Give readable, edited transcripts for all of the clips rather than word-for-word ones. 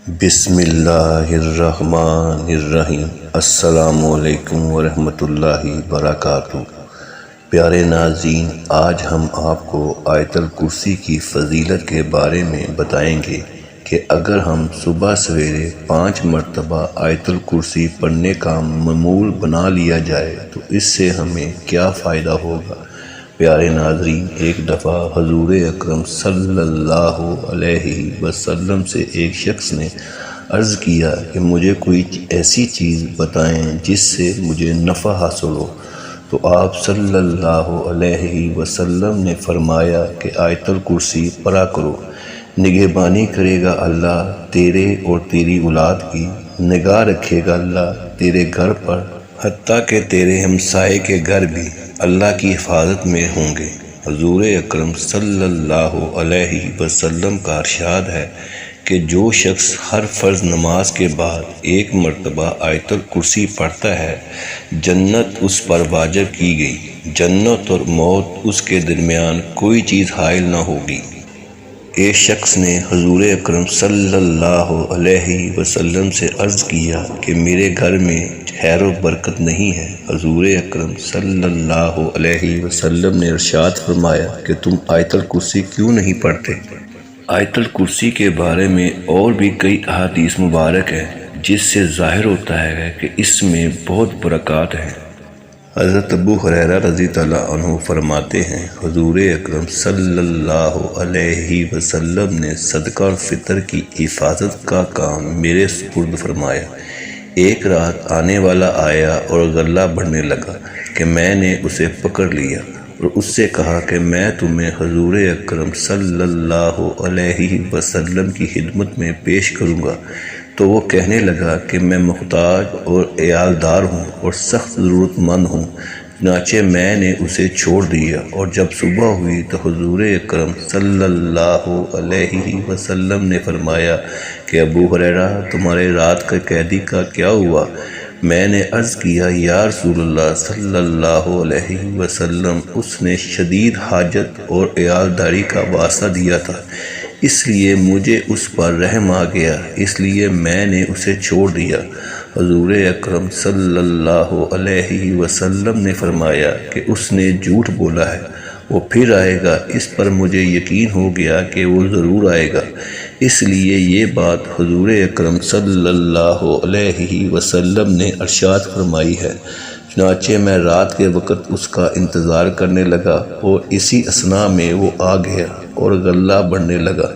بسم اللہ الرحمن الرحیم۔ السلام علیکم ورحمۃ اللہ وبرکاتہ۔ پیارے ناظرین، آج ہم آپ کو آیت الکرسی کی فضیلت کے بارے میں بتائیں گے کہ اگر ہم صبح سویرے 5 مرتبہ آیت الکرسی پڑھنے کا معمول بنا لیا جائے تو اس سے ہمیں کیا فائدہ ہوگا۔ پیارے ناظرین، ایک دفعہ حضور اکرم صلی اللہ علیہ وسلم سے ایک شخص نے عرض کیا کہ مجھے کوئی ایسی چیز بتائیں جس سے مجھے نفع حاصل ہو، تو آپ صلی اللہ علیہ وسلم نے فرمایا کہ آیت الکرسی پڑھا کرو، نگہبانی کرے گا اللہ تیرے اور تیری اولاد کی، نگاہ رکھے گا اللہ تیرے گھر پر، حتیٰ کہ تیرے ہمسائے کے گھر بھی اللہ کی حفاظت میں ہوں گے۔ حضور اکرم صلی اللہ علیہ وسلم کا ارشاد ہے کہ جو شخص ہر فرض نماز کے بعد 1 مرتبہ آیت الکرسی پڑھتا ہے، جنت اس پر واجب کی گئی، جنت اور موت اس کے درمیان کوئی چیز حائل نہ ہوگی۔ ایک شخص نے حضور اکرم صلی اللہ علیہ وسلم سے عرض کیا کہ میرے گھر میں خیر و برکت نہیں ہے۔ حضور اکرم صلی اللہ علیہ وسلم نے ارشاد فرمایا کہ تم آیت الکرسی کیوں نہیں پڑھتے؟ آیت الکرسی کے بارے میں اور بھی کئی احادیث مبارک ہیں جس سے ظاہر ہوتا ہے کہ اس میں بہت برکات ہیں۔ حضرت ابو ہریرہ رضی اللہ عنہ فرماتے ہیں، حضور اکرم صلی اللہ علیہ وسلم نے صدقہ اور فطر کی حفاظت کا کام میرے سپرد فرمایا۔ ایک رات آنے والا آیا اور غلہ بھرنے لگا کہ میں نے اسے پکڑ لیا اور اس سے کہا کہ میں تمہیں حضور اکرم صلی اللہ علیہ وسلم کی خدمت میں پیش کروں گا۔ تو وہ کہنے لگا کہ میں محتاج اور عیالدار ہوں اور سخت ضرورت مند ہوں، چنانچہ میں نے اسے چھوڑ دیا، اور جب صبح ہوئی تو حضور اکرم صلی اللہ علیہ وسلم نے فرمایا کہ ابو ہریرہ تمہارے رات کے قیدی کا کیا ہوا؟ میں نے عرض کیا یا رسول اللہ صلی اللہ علیہ وسلم، اس نے شدید حاجت اور عیالداری کا واسطہ دیا تھا، اس لیے مجھے اس پر رحم آ گیا، اس لیے میں نے اسے چھوڑ دیا۔ حضور اکرم صلی اللہ علیہ وسلم نے فرمایا کہ اس نے جھوٹ بولا ہے، وہ پھر آئے گا، اس پر مجھے یقین ہو گیا کہ وہ ضرور آئے گا، اس لیے یہ بات حضور اکرم صلی اللہ علیہ وسلم نے ارشاد فرمائی ہے۔ چنانچہ میں رات کے وقت اس کا انتظار کرنے لگا اور اسی اثناء میں وہ آ گیا اور غلہ بھرنے لگا۔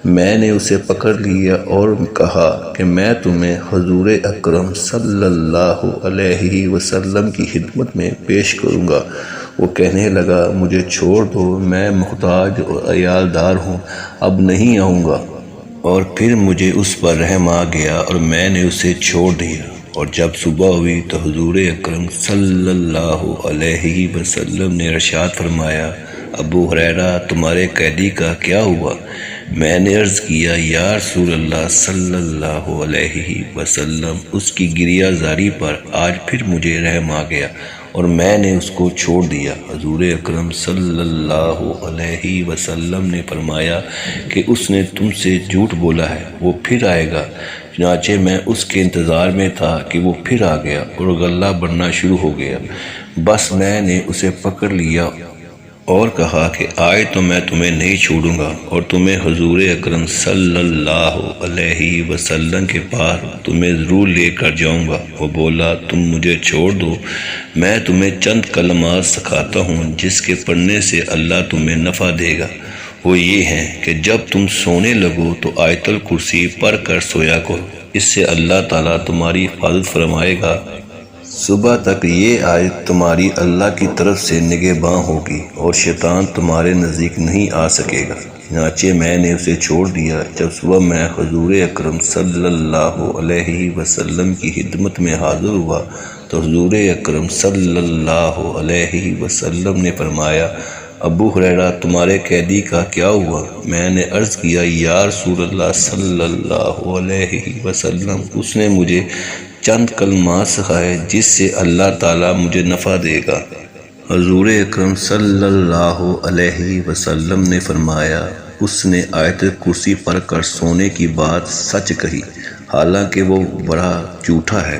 میں نے اسے پکڑ لیا اور کہا کہ میں تمہیں حضور اکرم صلی اللہ علیہ وسلم کی خدمت میں پیش کروں گا۔ وہ کہنے لگا مجھے چھوڑ دو، میں محتاج اور عیالدار ہوں، اب نہیں آؤں گا، اور پھر مجھے اس پر رحم آ گیا اور میں نے اسے چھوڑ دیا۔ اور جب صبح ہوئی تو حضور اکرم صلی اللہ علیہ وسلم نے ارشاد فرمایا، ابو ہریرہ تمہارے قیدی کا کیا ہوا؟ میں نے عرض کیا یا رسول اللہ صلی اللہ علیہ وسلم، اس کی گریہ زاری پر آج پھر مجھے رحم آ گیا اور میں نے اس کو چھوڑ دیا۔ حضور اکرم صلی اللہ علیہ وسلم نے فرمایا کہ اس نے تم سے جھوٹ بولا ہے، وہ پھر آئے گا۔ چنانچہ میں اس کے انتظار میں تھا کہ وہ پھر آ گیا اور غلہ بھرنا شروع ہو گیا، بس میں نے اسے پکڑ لیا اور کہا کہ آج تو میں تمہیں نہیں چھوڑوں گا اور تمہیں حضور اکرم صلی اللہ علیہ وسلم کے پاس تمہیں ضرور لے کر جاؤں گا۔ وہ بولا تم مجھے چھوڑ دو، میں تمہیں چند کلمات سکھاتا ہوں جس کے پڑھنے سے اللہ تمہیں نفع دے گا۔ وہ یہ ہیں کہ جب تم سونے لگو تو آیت الکرسی پڑھ کر سویا کرو، اس سے اللہ تعالیٰ تمہاری حفاظت فرمائے گا، صبح تک یہ آیت تمہاری اللہ کی طرف سے نگہباں ہوگی اور شیطان تمہارے نزدیک نہیں آ سکے گا۔ چنانچہ میں نے اسے چھوڑ دیا۔ جب صبح میں حضور اکرم صلی اللہ علیہ وسلم کی خدمت میں حاضر ہوا تو حضور اکرم صلی اللہ علیہ وسلم نے فرمایا، ابو ہریرہ تمہارے قیدی کا کیا ہوا؟ میں نے عرض کیا یا رسول اللہ صلی اللہ علیہ وسلم، اس نے مجھے چند کلمات سکھائے جس سے اللہ تعالیٰ مجھے نفع دے گا۔ حضور اکرم صلی اللہ علیہ وسلم نے فرمایا، اس نے آیت کرسی پڑھ کر سونے کی بات سچ کہی، حالانکہ وہ بڑا جھوٹا ہے۔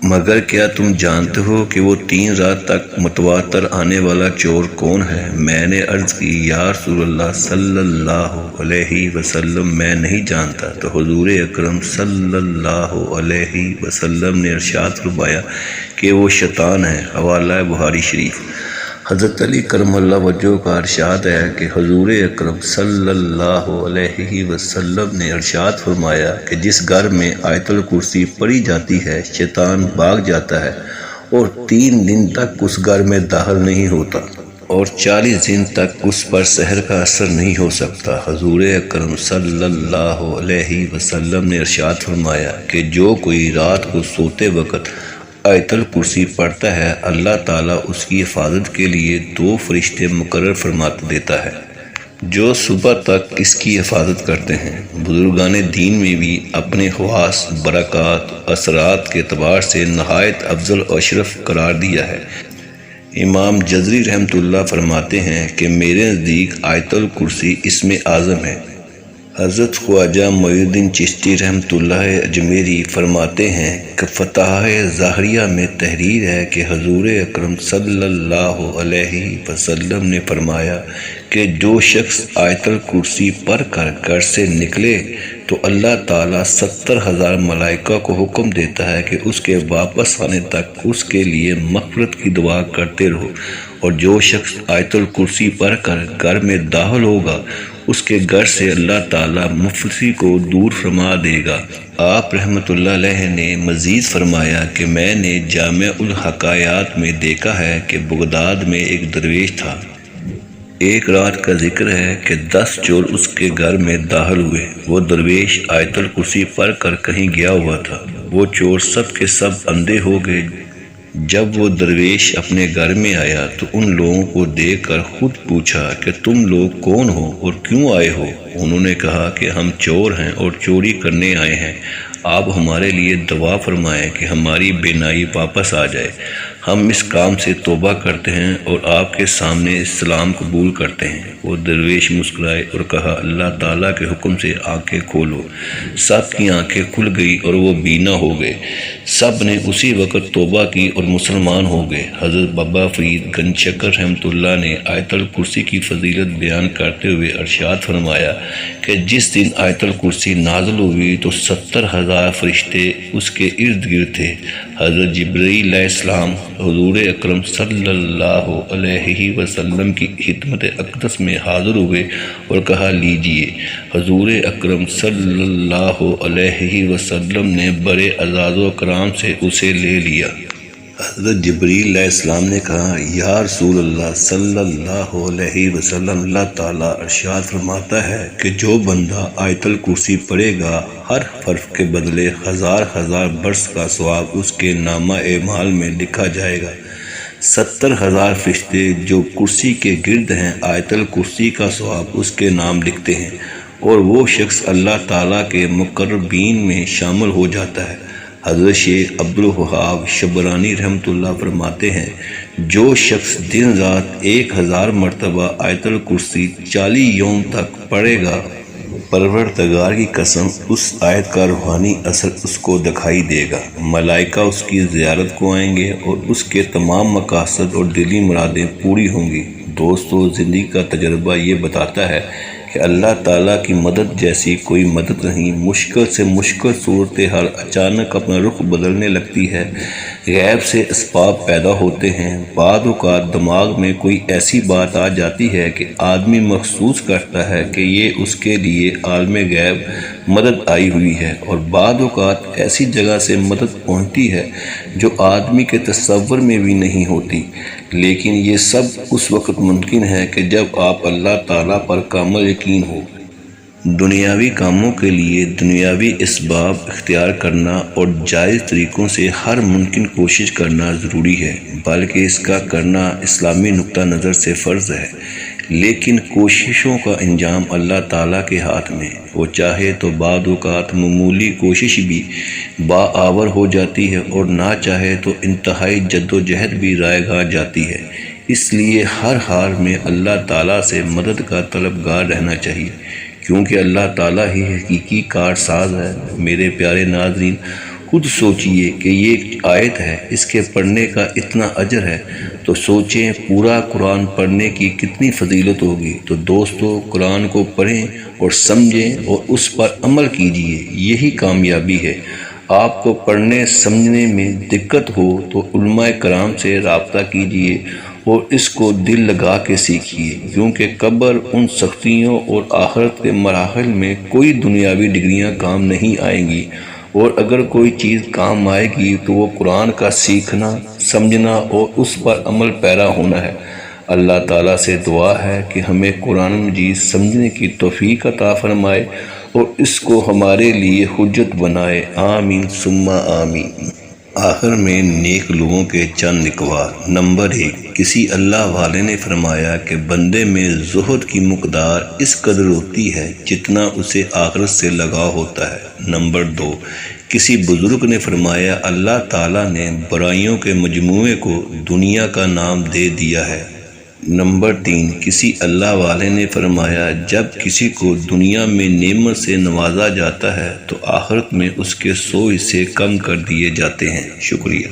مگر کیا تم جانتے ہو کہ وہ 3 رات تک متواتر آنے والا چور کون ہے؟ میں نے عرض کی، یا رسول اللہ صلی اللہ علیہ وسلم، میں نہیں جانتا۔ تو حضور اکرم صلی اللہ علیہ وسلم نے ارشاد فرمایا کہ وہ شیطان ہے۔ حوالہ بخاری شریف۔ حضرت علی کرم اللہ وجہہ کا ارشاد ہے کہ حضور اکرم صلی اللہ علیہ وسلم نے ارشاد فرمایا کہ جس گھر میں آیت الکرسی پڑھی جاتی ہے شیطان بھاگ جاتا ہے اور 3 دن تک اس گھر میں داخل نہیں ہوتا اور 40 دن تک اس پر سحر کا اثر نہیں ہو سکتا۔ حضور اکرم صلی اللہ علیہ وسلم نے ارشاد فرمایا کہ جو کوئی رات کو سوتے وقت آیت الکرسی پڑھتا ہے، اللہ تعالیٰ اس کی حفاظت کے لیے 2 فرشتے مقرر فرما دیتا ہے جو صبح تک اس کی حفاظت کرتے ہیں۔ بزرگان دین میں بھی اپنے خواص، برکات، اثرات کے اعتبار سے نہایت افضل و اشرف قرار دیا ہے۔ امام جزری رحمۃ اللہ فرماتے ہیں کہ میرے نزدیک آیت الکرسی اسم اعظم ہے۔ حضرت خواجہ معین الدین چشتی رحمۃ اللہ اجمیری فرماتے ہیں کہ فتح ظاہریہ میں تحریر ہے کہ حضور اکرم صلی اللہ علیہ وسلم نے فرمایا کہ جو شخص آیت الکرسی پڑھ کر گھر سے نکلے تو اللہ تعالیٰ 70,000 ملائکہ کو حکم دیتا ہے کہ اس کے واپس آنے تک اس کے لیے مغفرت کی دعا کرتے رہو، اور جو شخص آیت الکرسی پڑھ کر گھر میں داخل ہوگا اس کے گھر سے اللہ تعالیٰ مفلسی کو دور فرما دے گا۔ آپ رحمۃ اللہ علیہ نے مزید فرمایا کہ میں نے جامع الحکایات میں دیکھا ہے کہ بغداد میں ایک درویش تھا۔ ایک رات کا ذکر ہے کہ 10 چور اس کے گھر میں داخل ہوئے۔ وہ درویش آیت الکرسی پڑھ کر کہیں گیا ہوا تھا۔ وہ چور سب کے سب اندھے ہو گئے۔ جب وہ درویش اپنے گھر میں آیا تو ان لوگوں کو دیکھ کر خود پوچھا کہ تم لوگ کون ہو اور کیوں آئے ہو؟ انہوں نے کہا کہ ہم چور ہیں اور چوری کرنے آئے ہیں، آپ ہمارے لیے دعا فرمائیں کہ ہماری بینائی واپس آ جائے۔ ہم اس کام سے توبہ کرتے ہیں اور آپ کے سامنے اسلام قبول کرتے ہیں۔ وہ درویش مسکرائے اور کہا، اللہ تعالیٰ کے حکم سے آنکھیں کھولو۔ سب کی آنکھیں کھل گئی اور وہ بینا ہو گئے۔ سب نے اسی وقت توبہ کی اور مسلمان ہو گئے۔ حضرت بابا فرید گنج شکر رحمۃ اللہ نے آیت الکرسی کی فضیلت بیان کرتے ہوئے ارشاد فرمایا کہ جس دن آیت الکرسی نازل ہوئی تو 70,000 فرشتے اس کے ارد گرد تھے۔ حضرت جبرائیل علیہ السلام حضور اکرم صلی اللہ علیہ وسلم کی خدمت اقدس میں حاضر ہوئے اور کہا، لیجئے۔ حضور اکرم صلی اللہ علیہ وسلم نے بڑے اعزاز و کرام سے اسے لے لیا۔ حضرت جبرائیل علیہ السلام نے کہا، یا رسول اللہ صلی اللہ علیہ وسلم، اللہ تعالیٰ ارشاد فرماتا ہے کہ جو بندہ آیت الکرسی پڑھے گا ہر حرف کے بدلے 1000 برس کا ثواب اس کے نامہ اعمال میں لکھا جائے گا۔ 70,000 فرشتے جو کرسی کے گرد ہیں آیت الکرسی کا ثواب اس کے نام لکھتے ہیں اور وہ شخص اللہ تعالیٰ کے مقربین میں شامل ہو جاتا ہے۔ حضرت شیخ عبدالوہاب شبرانی رحمۃ اللہ فرماتے ہیں، جو شخص دن رات 1000 مرتبہ آیت الکرسی 40 یوم تک پڑھے گا، پروردگار کی قسم اس آیت کا روحانی اثر اس کو دکھائی دے گا۔ ملائکہ اس کی زیارت کو آئیں گے اور اس کے تمام مقاصد اور دلی مرادیں پوری ہوں گی۔ دوستو، زندگی کا تجربہ یہ بتاتا ہے کہ اللہ تعالیٰ کی مدد جیسی کوئی مدد نہیں۔ مشکل سے مشکل صورتحال اچانک اپنا رخ بدلنے لگتی ہے، غیب سے اسباب پیدا ہوتے ہیں۔ بعض اوقات دماغ میں کوئی ایسی بات آ جاتی ہے کہ آدمی محسوس کرتا ہے کہ یہ اس کے لیے عالم غیب مدد آئی ہوئی ہے، اور بعض اوقات ایسی جگہ سے مدد پہنچتی ہے جو آدمی کے تصور میں بھی نہیں ہوتی۔ لیکن یہ سب اس وقت ممکن ہے کہ جب آپ اللہ تعالیٰ پر کامل یقین ہو۔ دنیاوی کاموں کے لیے دنیاوی اسباب اختیار کرنا اور جائز طریقوں سے ہر ممکن کوشش کرنا ضروری ہے، بلکہ اس کا کرنا اسلامی نقطہ نظر سے فرض ہے۔ لیکن کوششوں کا انجام اللہ تعالیٰ کے ہاتھ میں، وہ چاہے تو بعض اوقات معمولی کوشش بھی باآور ہو جاتی ہے اور نہ چاہے تو انتہائی جد و جہد بھی رائے گاہ جاتی ہے۔ اس لیے ہر حال میں اللہ تعالیٰ سے مدد کا طلبگار رہنا چاہیے، کیونکہ اللہ تعالیٰ ہی حقیقی کارساز ہے۔ میرے پیارے ناظرین، خود سوچئے کہ یہ آیت ہے، اس کے پڑھنے کا اتنا اجر ہے، تو سوچیں پورا قرآن پڑھنے کی کتنی فضیلت ہوگی۔ تو دوستو، قرآن کو پڑھیں اور سمجھیں اور اس پر عمل کیجئے، یہی کامیابی ہے۔ آپ کو پڑھنے سمجھنے میں دقت ہو تو علماء کرام سے رابطہ کیجئے اور اس کو دل لگا کے سیکھیے، کیونکہ قبر ان سختیوں اور آخرت کے مراحل میں کوئی دنیاوی ڈگریاں کام نہیں آئیں گی، اور اگر کوئی چیز کام آئے گی تو وہ قرآن کا سیکھنا، سمجھنا اور اس پر عمل پیرا ہونا ہے۔ اللہ تعالیٰ سے دعا ہے کہ ہمیں قرآن مجید سمجھنے کی توفیق عطا فرمائے اور اس کو ہمارے لیے حجت بنائے، آمین ثم آمین۔ آخر میں نیک لوگوں کے چند اقوال۔ نمبر 1، کسی اللہ والے نے فرمایا کہ بندے میں زہد کی مقدار اس قدر ہوتی ہے جتنا اسے آخرت سے لگاؤ ہوتا ہے۔ نمبر 2، کسی بزرگ نے فرمایا اللہ تعالیٰ نے برائیوں کے مجموعے کو دنیا کا نام دے دیا ہے۔ نمبر 3، کسی اللہ والے نے فرمایا جب کسی کو دنیا میں نعمت سے نوازا جاتا ہے تو آخرت میں اس کے 100 حصے کم کر دیے جاتے ہیں۔ شکریہ۔